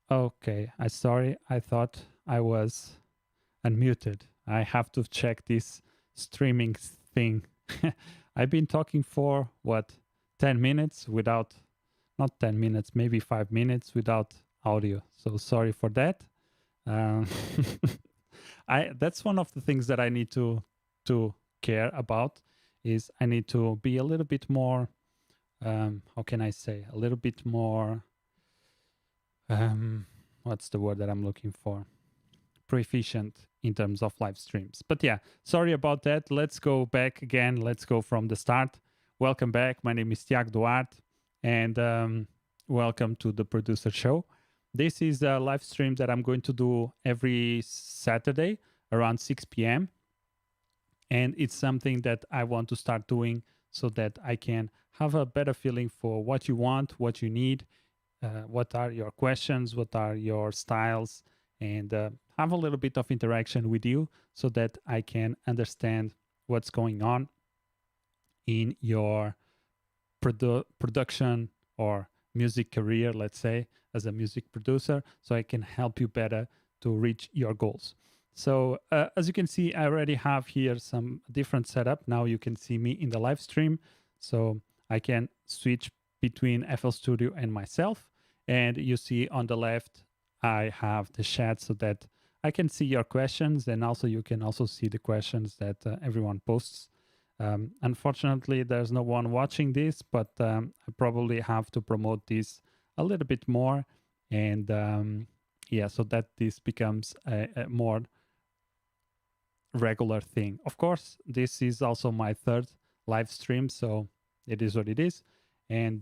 Okay, I sorry. I thought I was unmuted. I have to check this streaming thing. I've been talking for what 10 minutes without, not 10 minutes, maybe 5 minutes without audio. So sorry for that. Um, I that's one of the things that I need to care about is I need to be a little bit more how can I say a little bit more um, what's the word that I'm looking for? Proficient in terms of live streams. But yeah, sorry about that. Let's go back again. Let's go from the start. Welcome back. My name is Tiago Duarte, and welcome to the Producer Show. This is a live stream that I'm going to do every Saturday around 6 p.m. And it's something that I want to start doing so that I can have a better feeling for what you want, what you need, what are your questions, what are your styles, and have a little bit of interaction with you so that I can understand what's going on in your production or music career, let's say, as a music producer, so I can help you better to reach your goals. So as you can see, I already have here some different setup. Now you can see me in the live stream. So I can switch between FL Studio and myself. And you see on the left, I have the chat so that I can see your questions, and also you can also see the questions that everyone posts. Unfortunately, there's no one watching this, but I probably have to promote this a little bit more. And yeah, so that this becomes a more regular thing. Of course, this is also my third live stream, so it is what it is. And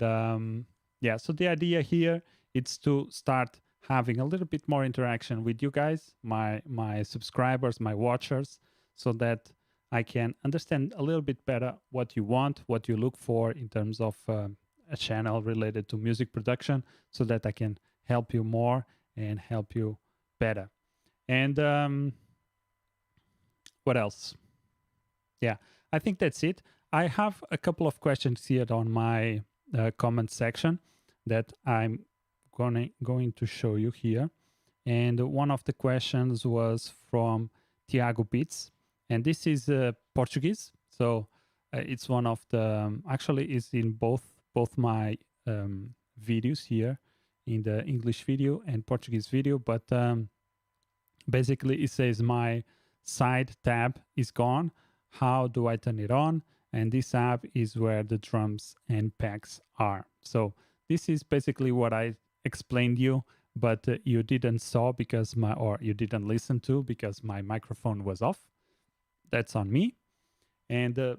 yeah, so the idea here is to start having a little bit more interaction with you guys, my subscribers, my watchers, so that I can understand a little bit better what you want, what you look for in terms of a channel related to music production, so that I can help you more and help you better. And what else? Yeah, I think that's it. I have a couple of questions here on my comment section that I'm going to show you here. And one of the questions was from Tiago Beats, and this is Portuguese. So it's one of the actually is in both my videos here, in the English video and Portuguese video. But basically, it says my side tab is gone. How do I turn it on? And this tab is where the drums and packs are. So this is basically what I explained you, but you didn't saw because or you didn't listen to because my microphone was off. That's on me. And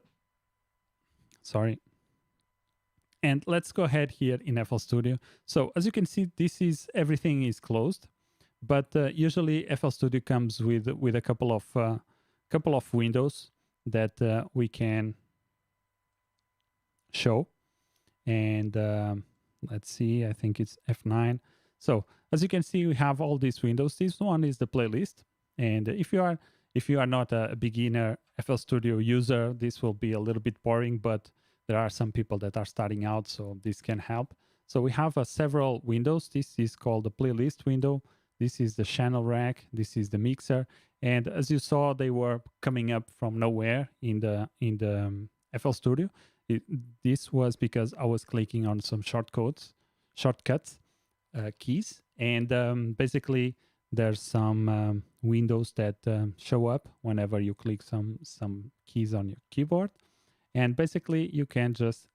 sorry. And let's go ahead here in FL Studio. So as you can see, everything is closed, but usually FL Studio comes with a couple of windows that we can show. And let's see, I think it's F9. So as you can see, we have all these windows. This one is the playlist. And if you are not a beginner FL Studio user, this will be a little bit boring, but there are some people that are starting out, so this can help. So we have several windows. This is called the playlist window. This is the channel rack. This is the mixer. And as you saw, they were coming up from nowhere in the FL Studio. This was because I was clicking on some shortcuts keys, and basically there's some windows that show up whenever you click some keys on your keyboard, and basically you can just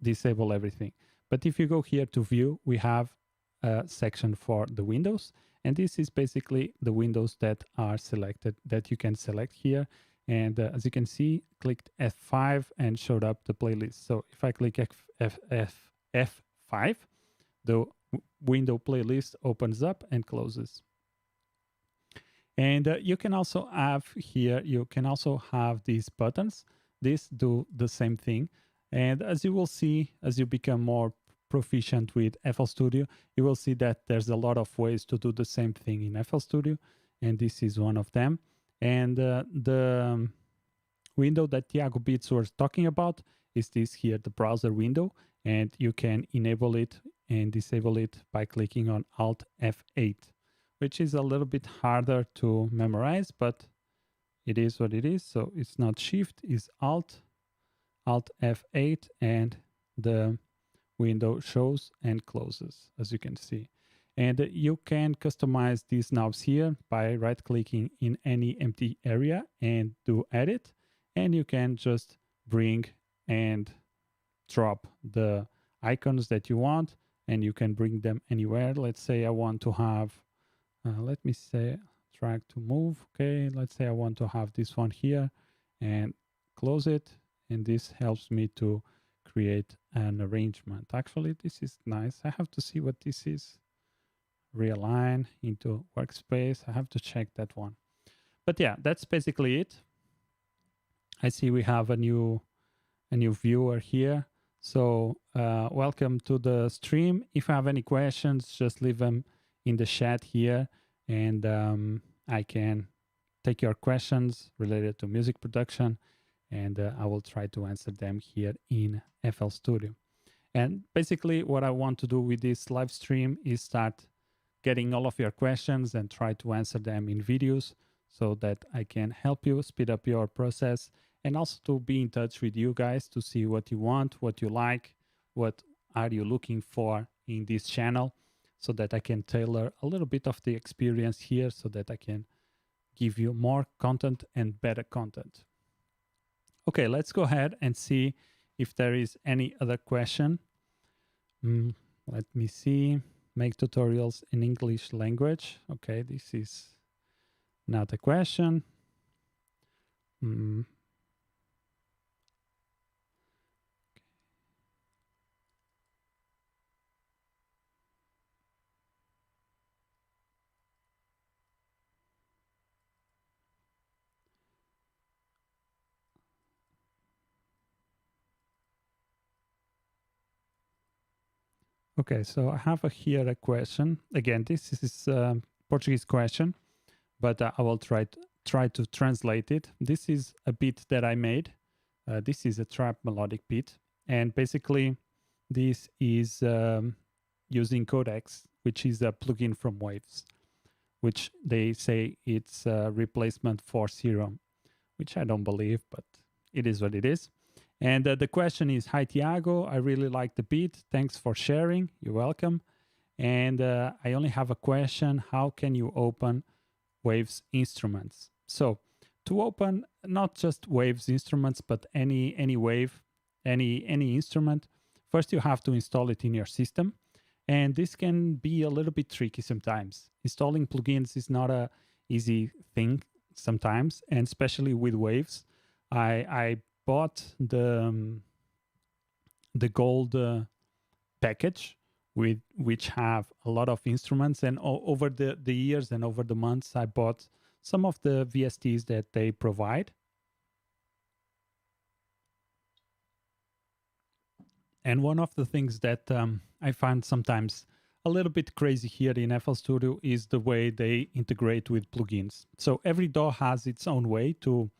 disable everything. But if you go here to view, we have a section for the windows, and this is basically the windows that are selected that you can select here. And as you can see, clicked F5 and showed up the playlist. So if I click F5, the window playlist opens up and closes. And you can also have here, you can also have these buttons. These do the same thing. And as you will see, as you become more proficient with FL Studio, you will see that there's a lot of ways to do the same thing in FL Studio. And this is one of them. And the window that Tiago Beats was talking about is this here, the browser window. And you can enable it and disable it by clicking on Alt F8, which is a little bit harder to memorize, but it is what it is. So it's not Shift, it's Alt F8, and the window shows and closes, as you can see. And you can customize these knobs here by right-clicking in any empty area and do Edit, and you can just bring and drop the icons that you want, and you can bring them anywhere. Let's say I want to have, let me say, drag to move. Okay, let's say I want to have this one here and close it, and this helps me to create an arrangement. Actually, this is nice. I have to see what this is. Realign into workspace. I have to check that one. But yeah, that's basically it. I see we have a new viewer here. So welcome to the stream. If you have any questions, just leave them in the chat here, and I can take your questions related to music production, and I will try to answer them here in FL Studio. And basically what I want to do with this live stream is start getting all of your questions and try to answer them in videos so that I can help you speed up your process, and also to be in touch with you guys to see what you want, what you like, what are you looking for in this channel, so that I can tailor a little bit of the experience here so that I can give you more content and better content. Okay, let's go ahead and see if there is any other question. Let me see. Make tutorials in English language. Okay, this is not a question. Okay, so I have here a question. Again, this is a Portuguese question, but I will try to translate it. This is a beat that I made. This is a trap melodic beat, and basically this is using Codex, which is a plugin from Waves, which they say it's a replacement for Serum, which I don't believe, but it is what it is. And the question is, hi, Tiago, I really like the beat. Thanks for sharing. You're welcome. And I only have a question. How can you open Waves instruments? So to open not just Waves instruments, but any wave, any instrument, first you have to install it in your system. And this can be a little bit tricky sometimes. Installing plugins is not a easy thing sometimes, and especially with Waves. I bought the gold package which have a lot of instruments, and over the years and over the months I bought some of the VSTs that they provide. And one of the things that I find sometimes a little bit crazy here in FL Studio is the way they integrate with plugins. So every DAW has its own way to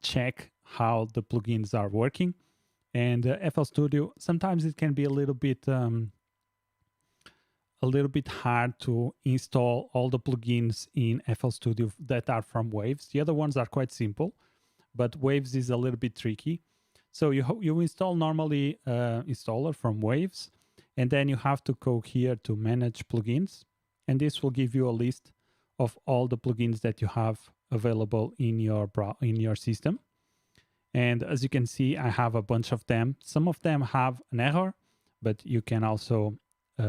check how the plugins are working, and FL Studio, sometimes it can be a little bit hard to install all the plugins in FL Studio that are from Waves. The other ones are quite simple, but Waves is a little bit tricky. So you install normally installer from Waves, and then you have to go here to manage plugins, and this will give you a list of all the plugins that you have available in your system. And as you can see, I have a bunch of them. Some of them have an error, but you can also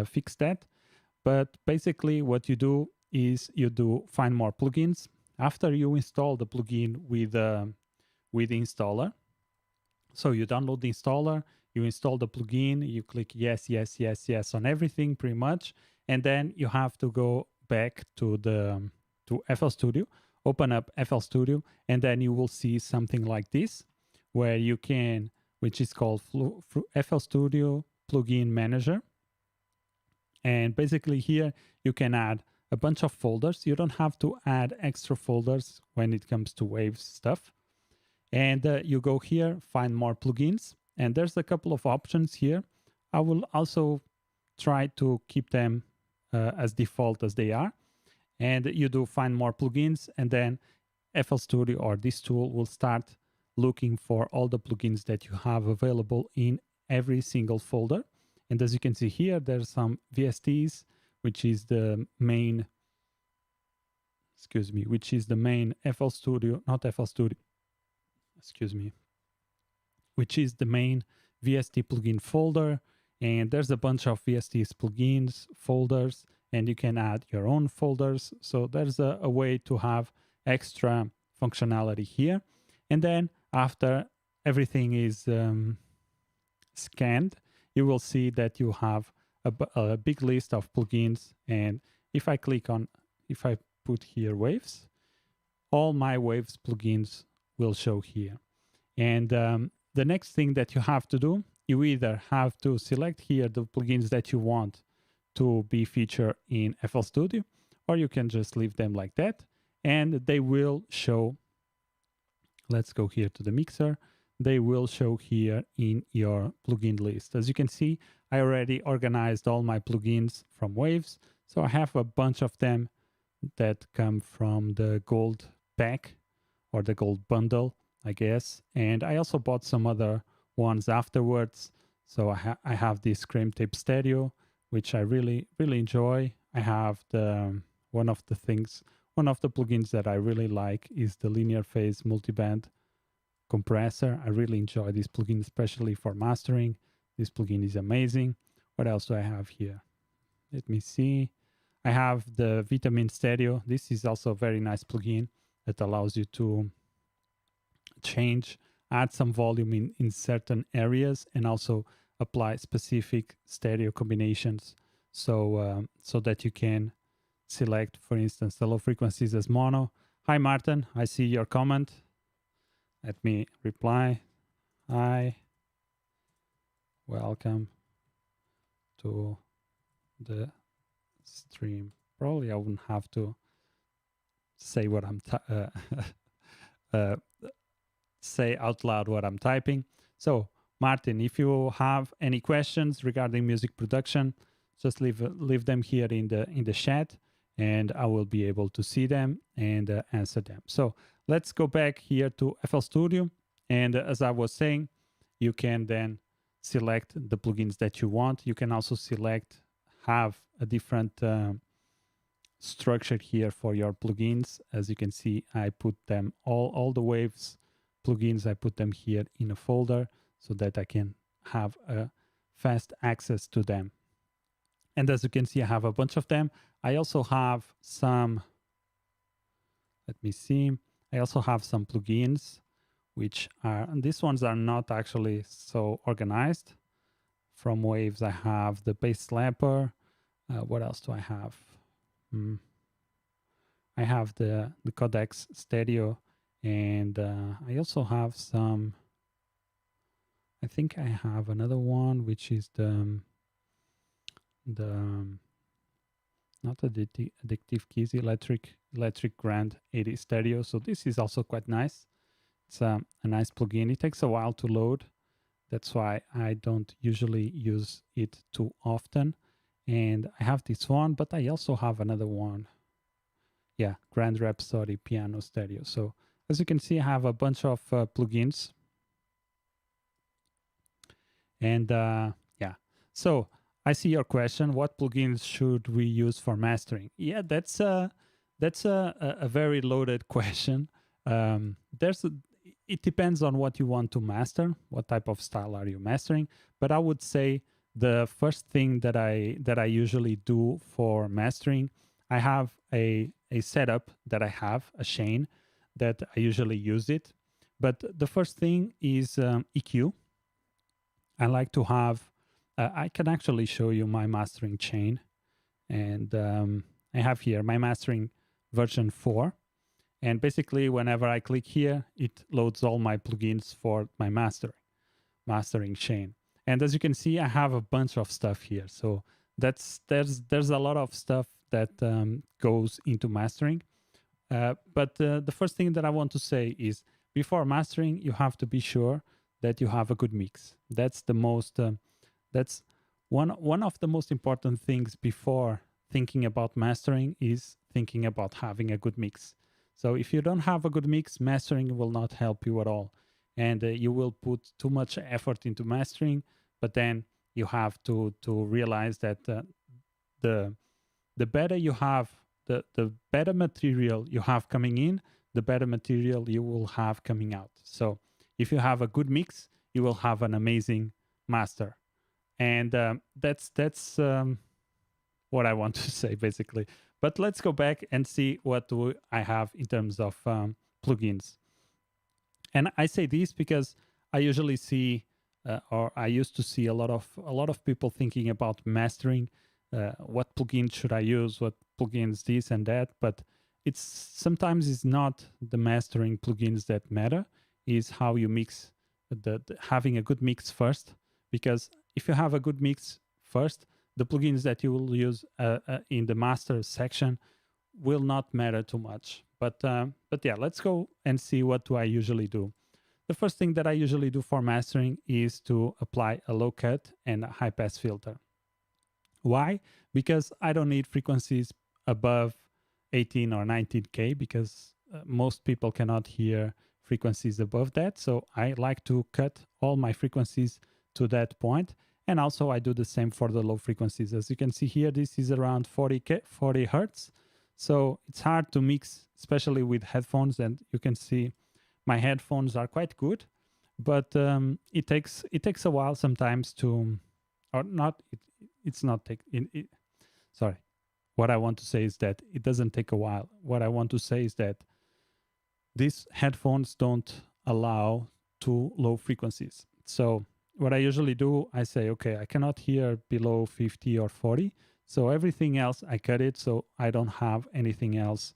fix that. But basically what you do is you do find more plugins. After you install the plugin with the installer, so you download the installer, you install the plugin, you click yes, yes, yes, yes on everything pretty much. And then you have to go back to FL Studio, open up FL Studio, and then you will see something like this, where you can, which is called FL Studio Plugin Manager. And basically here you can add a bunch of folders. You don't have to add extra folders when it comes to Waves stuff. And you go here, find more plugins, and there's a couple of options here. I will also try to keep them as default as they are. And you do find more plugins, and then FL Studio or this tool will start looking for all the plugins that you have available in every single folder. And as you can see here, there's some VSTs, which is the main, which is the main FL Studio, not FL Studio, which is the main VST plugin folder. And there's a bunch of VSTs plugins folders, and you can add your own folders. So there's a way to have extra functionality here. And then after everything is scanned, you will see that you have a big list of plugins. And if I put here waves, all my waves plugins will show here. And the next thing that you have to do, you either have to select here the plugins that you want to be featured in FL Studio, or you can just leave them like that, and they will show. Let's go here to the mixer. They will show here in your plugin list. As you can see, I already organized all my plugins from Waves. So I have a bunch of them that come from the gold pack or the gold bundle, I guess. And I also bought some other ones afterwards. So I have this Cream Tape Stereo, which I really enjoy. I have one of the plugins that I really like is the Linear Phase Multiband Compressor. I really enjoy this plugin, especially for mastering. This plugin is amazing. What else do I have here? Let me see. I have the Vitamin Stereo. This is also a very nice plugin that allows you to add some volume in certain areas, and also apply specific stereo combinations. So that you can select, for instance, the low frequencies as mono. Hi, Martin. I see your comment. Let me reply. Hi. Welcome to the stream. Probably I wouldn't have to say what I'm say out loud what I'm typing. So, Martin, if you have any questions regarding music production, just leave them here in the chat, and I will be able to see them and answer them. So let's go back here to FL Studio. And as I was saying, you can then select the plugins that you want. You can also have a different structure here for your plugins. As you can see, I put them all the waves plugins, I put them here in a folder so that I can have a fast access to them. And as you can see, I have a bunch of them. I also have some, let me see, I also have some plugins, which are, and these ones are not actually so organized. From Waves, I have the Bass Slapper. What else do I have? I have the Codex Stereo, and I also have some, I think I have another one, which is the not Addictive Keys, Electric Grand 80 Stereo. So this is also quite nice. It's a nice plugin. It takes a while to load. That's why I don't usually use it too often. And I have this one, but I also have another one. Yeah, Grand Rhapsody Piano Stereo. So as you can see, I have a bunch of plugins. And yeah, so I see your question. What plugins should we use for mastering? Yeah, that's a very loaded question. It depends on what you want to master. What type of style are you mastering? But I would say the first thing that I usually do for mastering, I have a setup that I have, a chain that I usually use it. But the first thing is EQ. I like to have, I can actually show you my mastering chain. And I have here my mastering version 4. And basically, whenever I click here, it loads all my plugins for my mastering chain. And as you can see, I have a bunch of stuff here. So there's a lot of stuff that goes into mastering. But the first thing that I want to say is, before mastering, you have to be sure that you have a good mix. That's the most, that's One of the most important things before thinking about mastering is thinking about having a good mix. So if you don't have a good mix, mastering will not help you at all. And you will put too much effort into mastering, but then you have to realize that the better you have, the better material you have coming in, the better material you will have coming out. So if you have a good mix, you will have an amazing master. And that's what I want to say basically. But let's go back and see what do I have in terms of plugins. And I say this because I usually see, or I used to see a lot of people thinking about mastering. What plugin should I use? What plugins this and that? But it's sometimes it's not the mastering plugins that matter. Is how you mix the having a good mix first. Because if you have a good mix first, the plugins that you will use in the master section will not matter too much. But yeah, let's go and see what do I usually do. The first thing that I usually do for mastering is to apply a low cut and a high pass filter. Why? Because I don't need frequencies above 18 or 19K because most people cannot hear frequencies above that. So I like to cut all my frequencies to that point. And also I do the same for the low frequencies. As you can see here, this is around 40 Hertz. So it's hard to mix, especially with headphones. And you can see my headphones are quite good, but it takes a while sometimes to, or not, it's not take, sorry. What I want to say is that it doesn't take a while. What I want to say is that these headphones don't allow too low frequencies. So what I usually do, I say, okay, I cannot hear below 50 or 40. So everything else, I cut it so I don't have anything else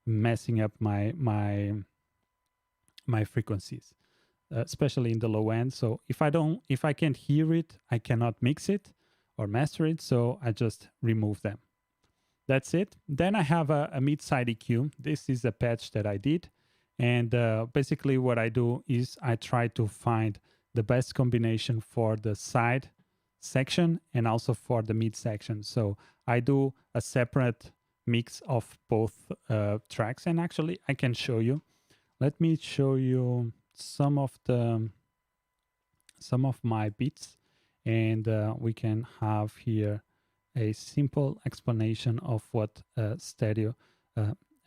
messing up my frequencies, especially in the low end. So if I can't hear it, I cannot mix it or master it. So I just remove them. That's it. Then I have a mid-side EQ. This is a patch that I did. And basically what I do is I try to find the best combination for the side section and also for the mid section. So I do a separate mix of both tracks. And actually I can show you. Let me show you some of my beats. And we can have here a simple explanation of what a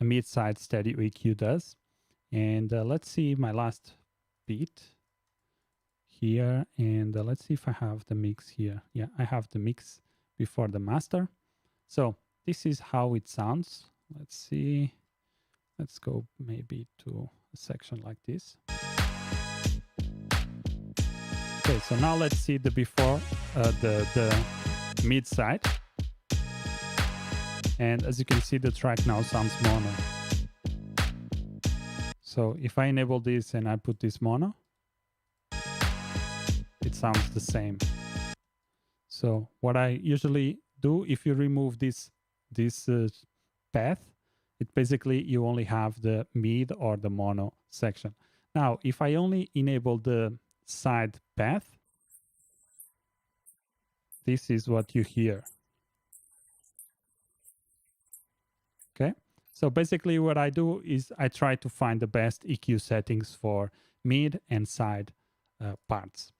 mid-side stereo EQ does. And let's see my last beat here. And let's see if I have the mix here. Yeah, I have the mix before the master. So this is how it sounds. Let's see. Let's go maybe to a section like this. Okay, so now let's see the before, the mid side. And as you can see, the track now sounds mono. So if I enable this and I put this mono, it sounds the same. So what I usually do, if you remove this path, it basically you only have the mid or the mono section. Now, if I only enable the side path, this is what you hear. Okay, so basically what I do is I try to find the best EQ settings for mid and side parts.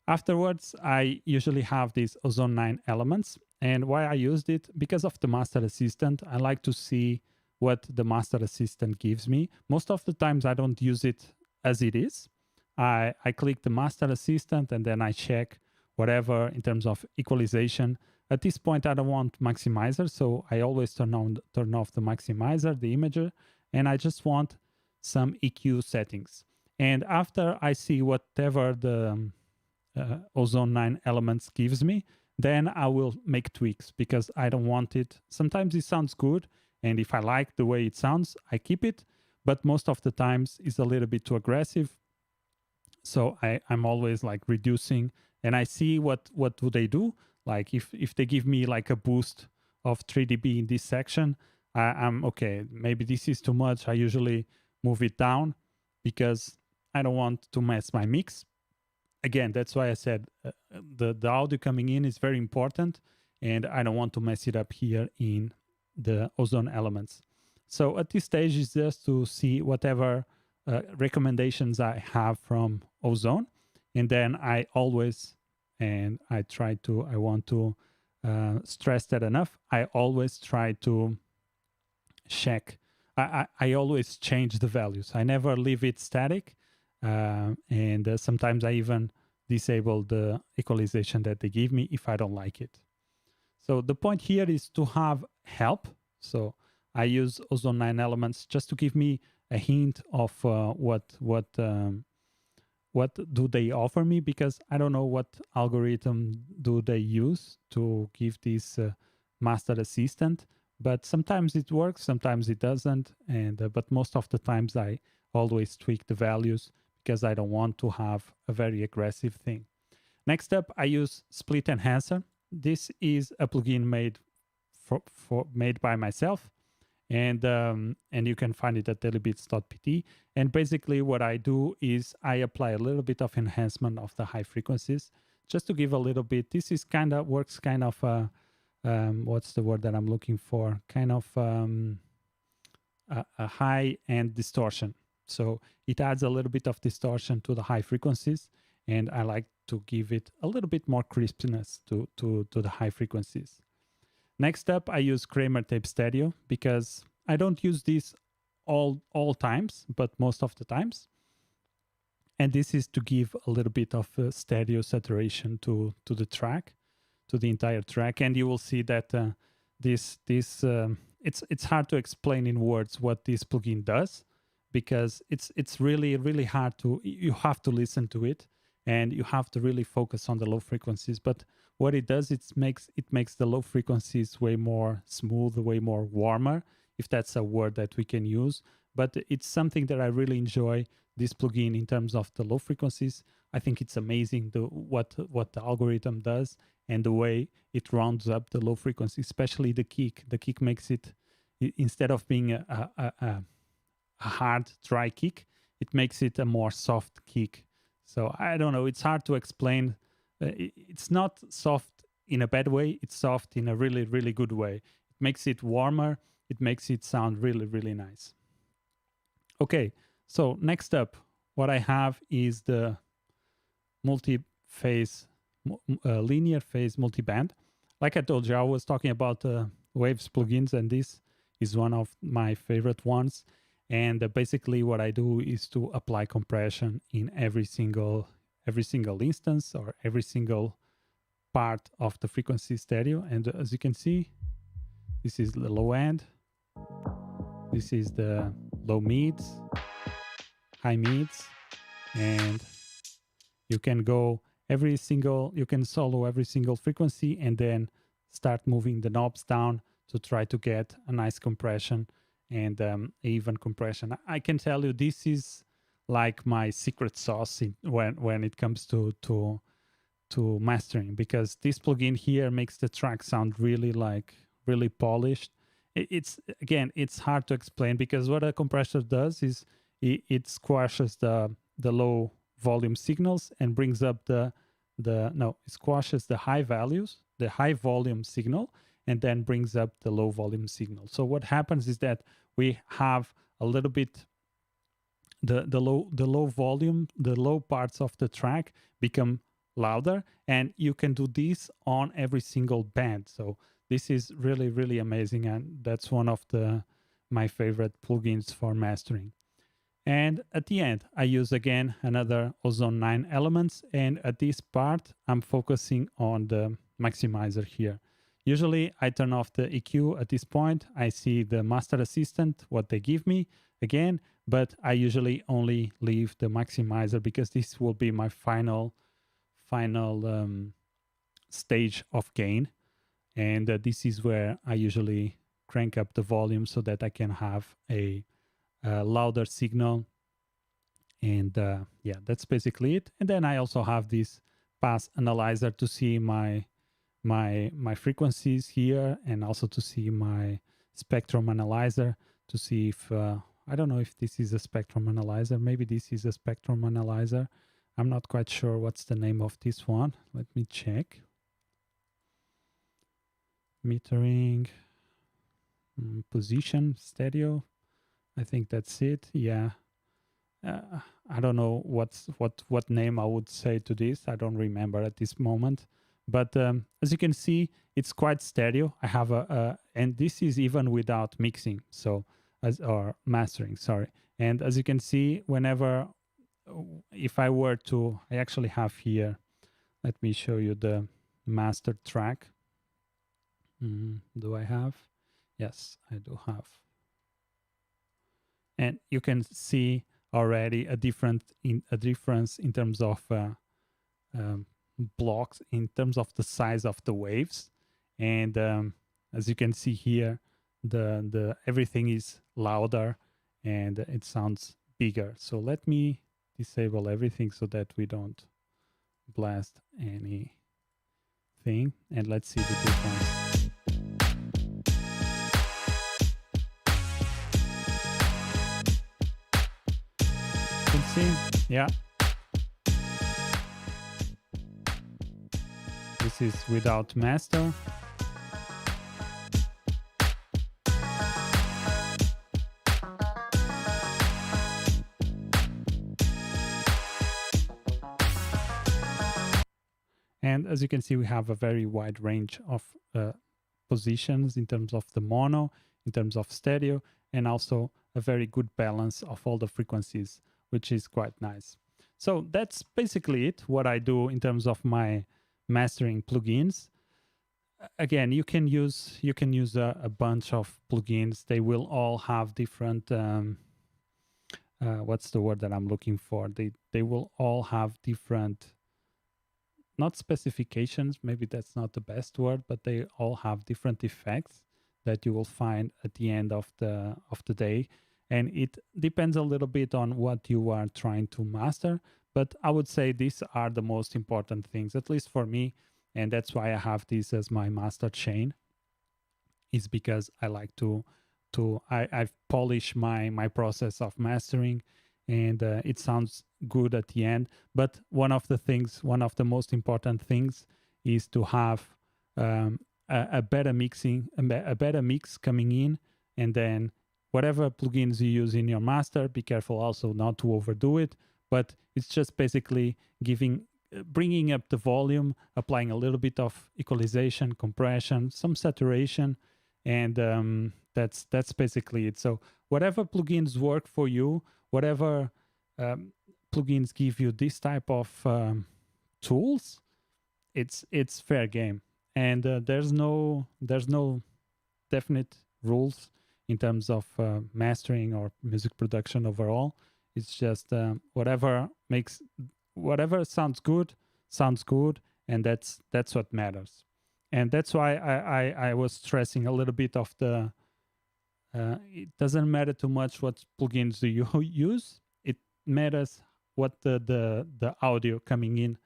Afterwards, I usually have these Ozone 9 elements. And why I used it, because of the Master Assistant, I like to see what the Master Assistant gives me. Most of the times I don't use it as it is. I click the Master Assistant and then I check whatever in terms of equalization. At this point, I don't want maximizer, so I always turn off the maximizer, the imager, and I just want some EQ settings. And after I see whatever the Ozone 9 elements gives me, then I will make tweaks because I don't want it. Sometimes it sounds good, and if I like the way it sounds, I keep it. But most of the times it's a little bit too aggressive. So I'm always like reducing, and I see what do they do. Like if they give me like a boost of 3 dB in this section, I'm okay. Maybe this is too much. I usually move it down because I don't want to mess my mix. again, that's why I said the audio coming in is very important, and I don't want to mess it up here in the ozone elements. So at this stage is just to see whatever recommendations I have from ozone, and then I always, and I want to stress that enough, I always try to check. I always change the values. I never leave it static. And sometimes I even disable the equalization that they give me if I don't like it. So the point here is to have help. So I use ozone 9 elements just to give me a hint of what do they offer me, because I don't know what algorithm do they use to give this master assistant. But sometimes it works, sometimes it doesn't, and but most of the times I always tweak the values because I don't want to have a very aggressive thing. Next up, I use Split Enhancer. This is a plugin made made by myself, and you can find it at dailybits.pt. And basically, what I do is I apply a little bit of enhancement of the high frequencies, just to give a little bit. This is works kind of what's the word that I'm looking for? Kind of a high end distortion. So it adds a little bit of distortion to the high frequencies, and I like to give it a little bit more crispness to the high frequencies. Next up, I use Kramer Tape Stereo because I don't use this all times, but most of the times. And this is to give a little bit of stereo saturation to the track, to the entire track. And you will see that it's hard to explain in words what this plugin does, because it's really hard to, you have to listen to it and you have to really focus on the low frequencies. But what it does, it makes the low frequencies way more smooth, way more warmer, if that's a word that we can use. But it's something that I really enjoy, this plugin, in terms of the low frequencies. I think it's amazing what the algorithm does, and the way it rounds up the low frequency, especially the kick. The kick makes it, instead of being a hard, dry kick, it makes it a more soft kick. So I don't know, it's hard to explain. It's not soft in a bad way, it's soft in a really good way. It makes it warmer, it makes it sound really nice. Okay, so next up, what I have is the multi-phase, linear phase multiband. Like I told you, I was talking about Waves plugins, and this is one of my favorite ones. And basically what I do is to apply compression in every single instance, or every single part of the frequency stereo. And as you can see, this is the low end, this is the low mids, high mids, and you can go you can solo every single frequency and then start moving the knobs down to try to get a nice compression and even compression. I can tell you, this is like my secret sauce when it comes to mastering, because this plugin here makes the track sound really polished. It's hard to explain, because what a compressor does is it squashes the low volume signals and brings up it squashes the high values, the high volume signal, and then brings up the low volume signal. So what happens is that we have a little bit the low volume, the low parts of the track become louder, and you can do this on every single band. So this is really amazing, and that's one of my favorite plugins for mastering. And at the end, I use again another Ozone 9 elements, and at this part, I'm focusing on the maximizer here. Usually I turn off the EQ at this point. I see the master assistant, what they give me again, but I usually only leave the maximizer, because this will be my final stage of gain. And this is where I usually crank up the volume so that I can have a louder signal. And yeah, that's basically it. And then I also have this pass analyzer to see my frequencies here, and also to see my spectrum analyzer to see if I don't know if this is a spectrum analyzer. Maybe this is a spectrum analyzer. I'm not quite sure what's the name of this one. Let me check. Metering, position, stereo. I think that's it. Yeah. I don't know what name I would say to this. I don't remember at this moment. But as you can see, it's quite stereo. I have and this is even without mixing, so or mastering. Sorry. And as you can see, whenever if I were to, I actually have here. Let me show you the master track. Do I have? Yes, I do have. And you can see already a difference in terms of blocks, in terms of the size of the waves. And as you can see here, the everything is louder and it sounds bigger. So let me disable everything so that we don't blast anything, and let's see the difference. You can see, yeah, this is without master. And as you can see, we have a very wide range of positions in terms of the mono, in terms of stereo, and also a very good balance of all the frequencies, which is quite nice. So that's basically it, what I do in terms of my mastering plugins. Again, you can use a bunch of plugins. They will all have different what's the word that I'm looking for? They will all have different, not specifications, maybe that's not the best word, but they all have different effects that you will find at the end of the day. And it depends a little bit on what you are trying to master, but I would say these are the most important things, at least for me, and that's why I have this as my master chain, is because I like I've polished my process of mastering, and it sounds good at the end. But one of the most important things is to have a better mixing, a better mix coming in, and then whatever plugins you use in your master, be careful also not to overdo it. But it's just basically bringing up the volume, applying a little bit of equalization, compression, some saturation, and that's basically it. So whatever plugins work for you, whatever plugins give you this type of tools, it's fair game. And there's no definite rules in terms of mastering or music production overall. It's just whatever sounds good, and that's what matters. And that's why I was stressing a little bit of the it doesn't matter too much what plugins do you use. It matters what the audio coming in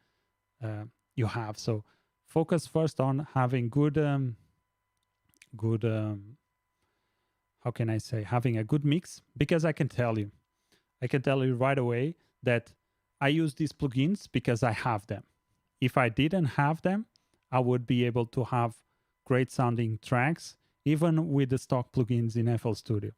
you have. So focus first on having good how can I say, having a good mix, because I can tell you right away that I use these plugins because I have them. If I didn't have them, I would be able to have great sounding tracks, even with the stock plugins in FL Studio.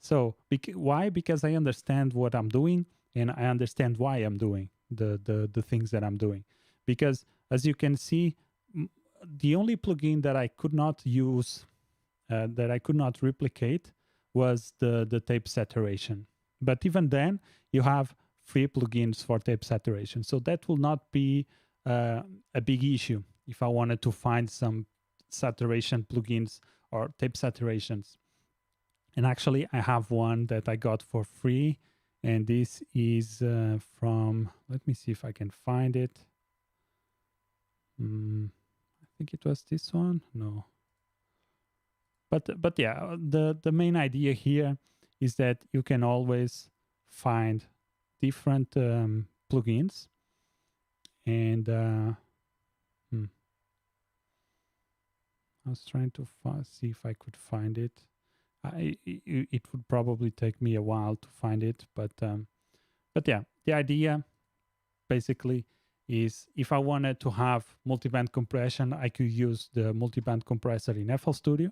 So why? Because I understand what I'm doing, and I understand why I'm doing the things that I'm doing. Because as you can see, the only plugin that I could not use, that I could not replicate, was the tape saturation. But even then, you have free plugins for tape saturation. So that will not be a big issue if I wanted to find some saturation plugins or tape saturations. And actually, I have one that I got for free. And this is from, let me see if I can find it. I think it was this one. No. But yeah, the main idea here is that you can always find different plugins, and I was trying to see if I could find it. It would probably take me a while to find it, but yeah, the idea basically is if I wanted to have multiband compression, I could use the multiband compressor in FL Studio.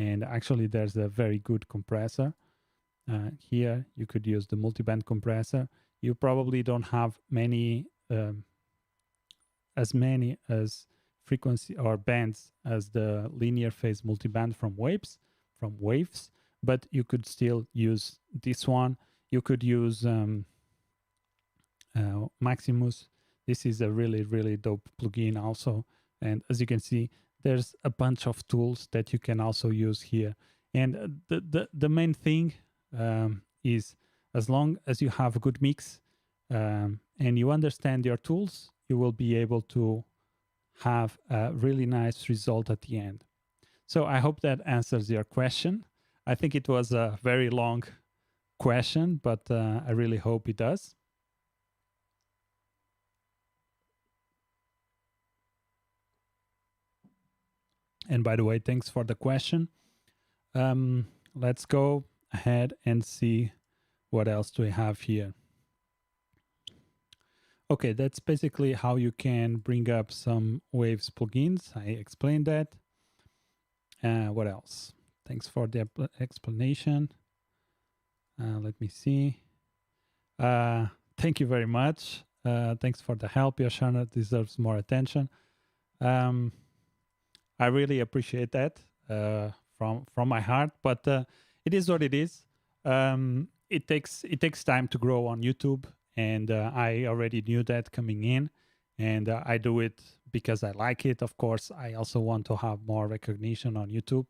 And actually, there's a very good compressor. Here, you could use the multiband compressor. You probably don't have as many as frequency or bands as the linear phase multiband from waves, but you could still use this one. You could use Maximus. This is a really dope plugin also. And as you can see, there's a bunch of tools that you can also use here. And the main thing is, as long as you have a good mix and you understand your tools, you will be able to have a really nice result at the end. So I hope that answers your question. I think it was a very long question, but I really hope it does. And by the way, thanks for the question. Let's go ahead and see what else do we have here. Okay, that's basically how you can bring up some Waves plugins. I explained that. What else? Thanks for the explanation. Let me see. Thank you very much. Thanks for the help. Your channel deserves more attention. I really appreciate that from my heart, but it is what it is. It takes time to grow on YouTube, and I already knew that coming in, and I do it because I like it. Of course, I also want to have more recognition on YouTube,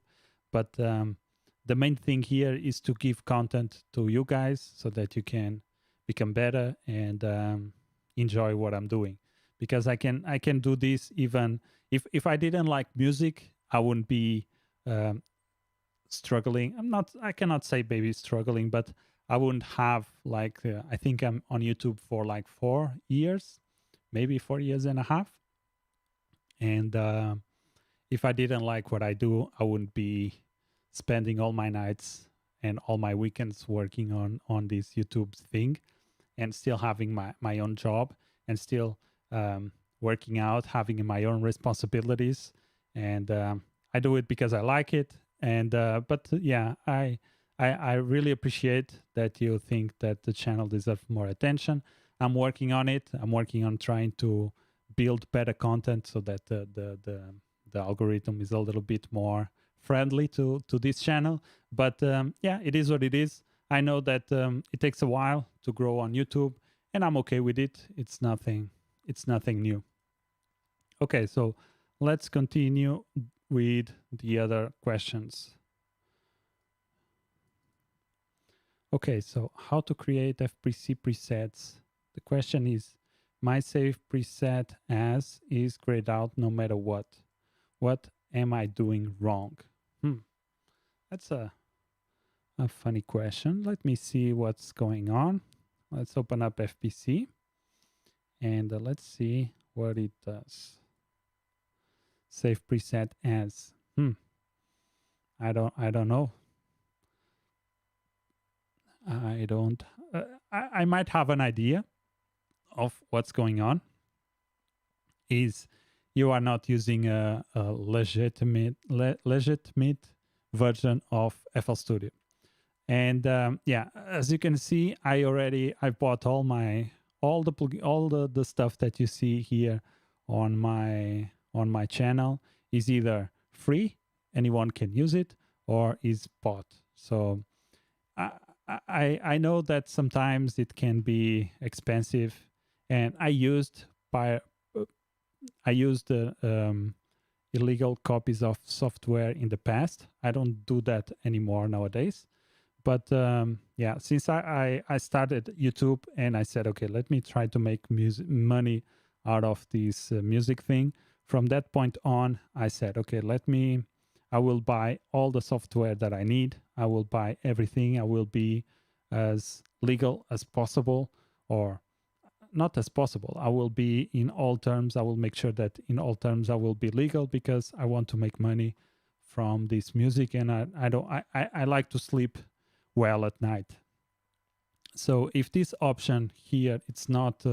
but the main thing here is to give content to you guys so that you can become better and enjoy what I'm doing. Because I can do this even if I didn't like music, I wouldn't be struggling. I cannot say maybe struggling, but I wouldn't have like I think I'm on YouTube for like 4 years, maybe 4 years and a half. And if I didn't like what I do, I wouldn't be spending all my nights and all my weekends working on this YouTube thing, and still having my own job, and still working out, having my own responsibilities. And I do it because I like it. And but yeah, I really appreciate that you think that the channel deserves more attention. I'm working on it. I'm working on trying to build better content so that the algorithm is a little bit more friendly to this channel. But yeah, it is what it is. I know that it takes a while to grow on YouTube, and I'm okay with it. It's nothing new. Okay, so let's continue with the other questions. Okay, so how to create FPC presets. The question is, my save preset as is grayed out no matter what. What am I doing wrong? That's a funny question. Let me see what's going on. Let's open up FPC and let's see what it does. Save preset as. I don't know. I might have an idea of what's going on. Is you are not using a legitimate version of FL Studio. And yeah, as you can see, I bought all the stuff that you see here on my channel is either free, anyone can use it, or is bought. So I know that sometimes it can be expensive, and I used illegal copies of software in the past. I don't do that anymore nowadays. But yeah, since I started YouTube and I said, okay, let me try to make money out of this music thing. From that point on, I said, okay, I will buy all the software that I need. I will buy everything. I will be as legal as possible, or not as possible. I will be in all terms. I will make sure that in all terms I will be legal, because I want to make money from this music, and I like to sleep well at night. So if this option here, it's not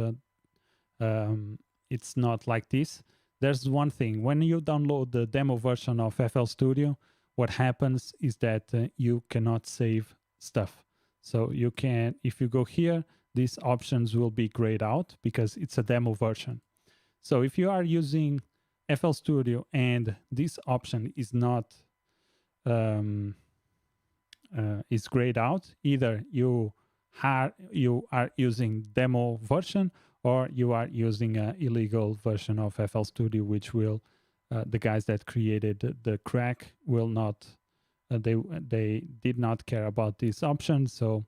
like this. There's one thing: when you download the demo version of FL Studio, what happens is that you cannot save stuff. So you can, if you go here, these options will be grayed out because it's a demo version. So if you are using FL Studio and this option is not is grayed out, either you are using demo version or you are using an illegal version of FL Studio, which will the guys that created the crack will not they did not care about this option. So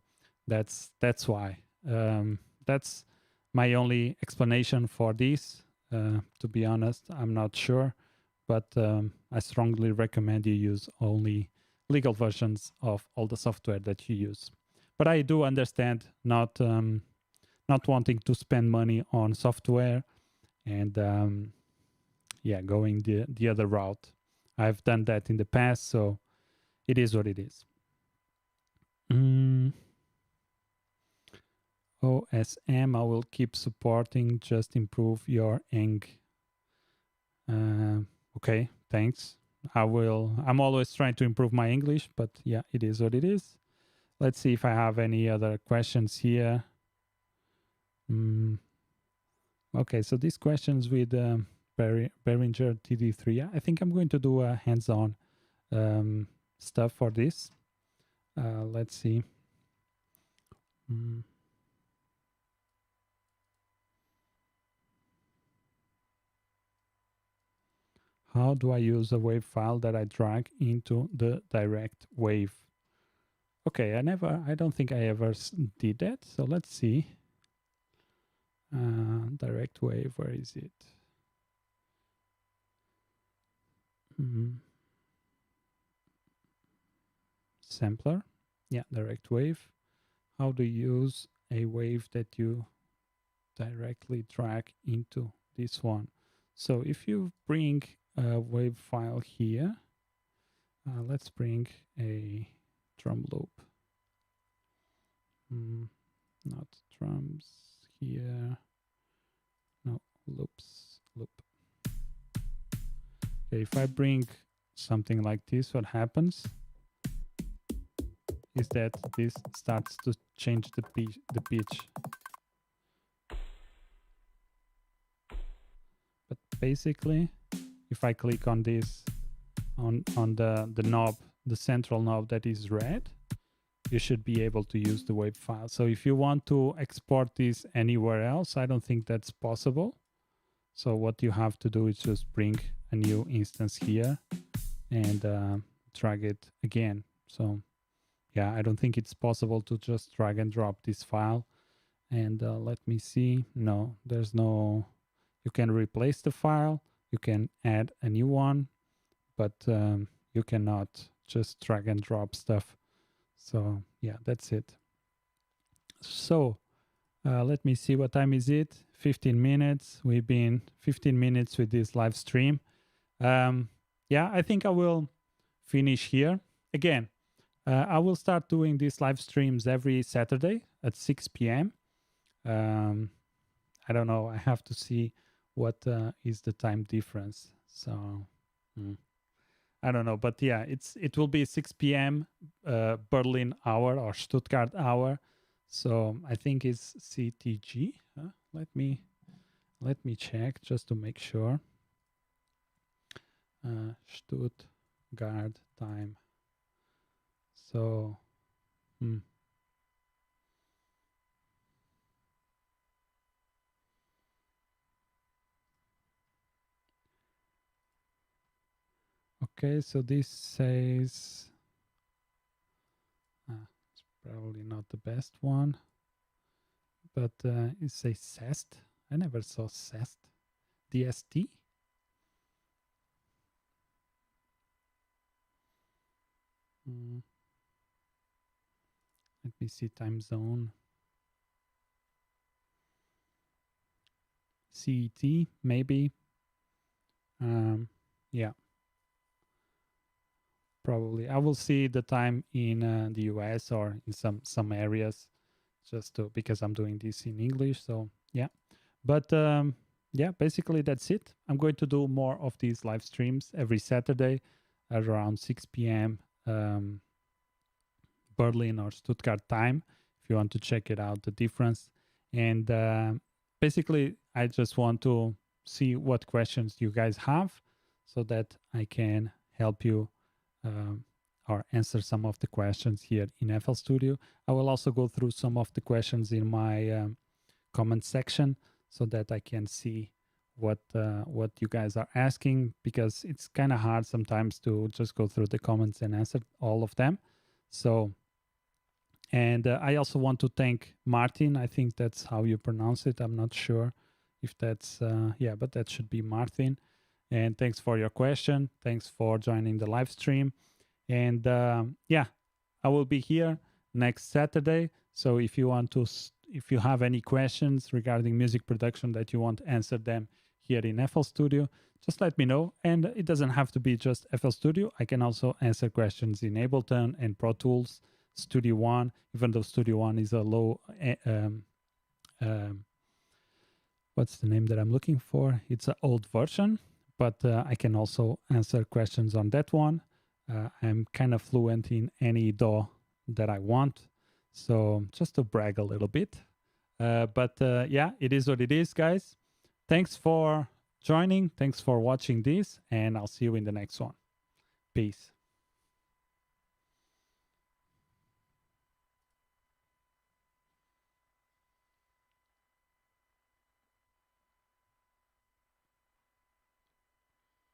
that's why. That's my only explanation for this. To be honest, I'm not sure, but I strongly recommend you use only legal versions of all the software that you use. But I do understand not wanting to spend money on software and yeah, going the other route. I've done that in the past, so it is what it is. OSM, I will keep supporting. Just improve your eng. Okay, thanks. I'm always trying to improve my English, but yeah, it is what it is. Let's see if I have any other questions here. Okay, so these questions with Behringer TD3. I think I'm going to do a hands-on stuff for this. Let's see. How do I use a wave file that I drag into the direct wave? Okay, I don't think I ever did that. So let's see. Direct wave, where is it? Sampler. Yeah, direct wave. How to use a wave that you directly drag into this one. So if you bring a wave file here, let's bring a drum loop. Not drums here. No, loops, loop. Okay, if I bring something like this, what happens is that this starts to change the pitch. But basically, if I click on this, on the knob, the central knob that is red, you should be able to use the wave file. So if you want to export this anywhere else, I don't think that's possible. So what you have to do is just bring a new instance here and drag it again. So yeah, I don't think it's possible to just drag and drop this file. And let me see. No, there's no, you can replace the file, you can add a new one, but you cannot just drag and drop stuff. So yeah, that's it. So let me see, what time is it? 15 minutes. We've been 15 minutes with this live stream. Yeah, I think I will finish here. Again, I will start doing these live streams every Saturday at 6 p.m. I don't know. I have to see what is the time difference. So I don't know. But yeah, it will be 6 p.m. Berlin hour or Stuttgart hour. So I think it's CTG. Let me check just to make sure. Stuttgart time. So, okay, so this says, it's probably not the best one, but it says CEST. I never saw CEST. DST? Let me see, time zone. CET, maybe. Yeah. Probably. I will see the time in the US or in some areas. just to, because I'm doing this in English. So yeah, but yeah, basically that's it. I'm going to do more of these live streams every Saturday at around 6 p.m. Berlin or Stuttgart time, if you want to check it out, the difference. And basically, I just want to see what questions you guys have so that I can help you or answer some of the questions here in FL Studio. I will also go through some of the questions in my comment section so that I can see what you guys are asking, because it's kind of hard sometimes to just go through the comments and answer all of them. So, and I also want to thank Martin. I think that's how you pronounce it. I'm not sure if that's, yeah, but that should be Martin. And thanks for your question. Thanks for joining the live stream. And yeah, I will be here next Saturday. So if you want to, if you have any questions regarding music production that you want to answer them here in FL Studio, just let me know. And it doesn't have to be just FL Studio. I can also answer questions in Ableton and Pro Tools, Studio One, even though Studio One is a low, what's the name that I'm looking for? It's an old version, but I can also answer questions on that one. I'm kind of fluent in any DAW that I want. So just to brag a little bit. But yeah, it is what it is, guys. Thanks for joining. Thanks for watching this, and I'll see you in the next one. Peace.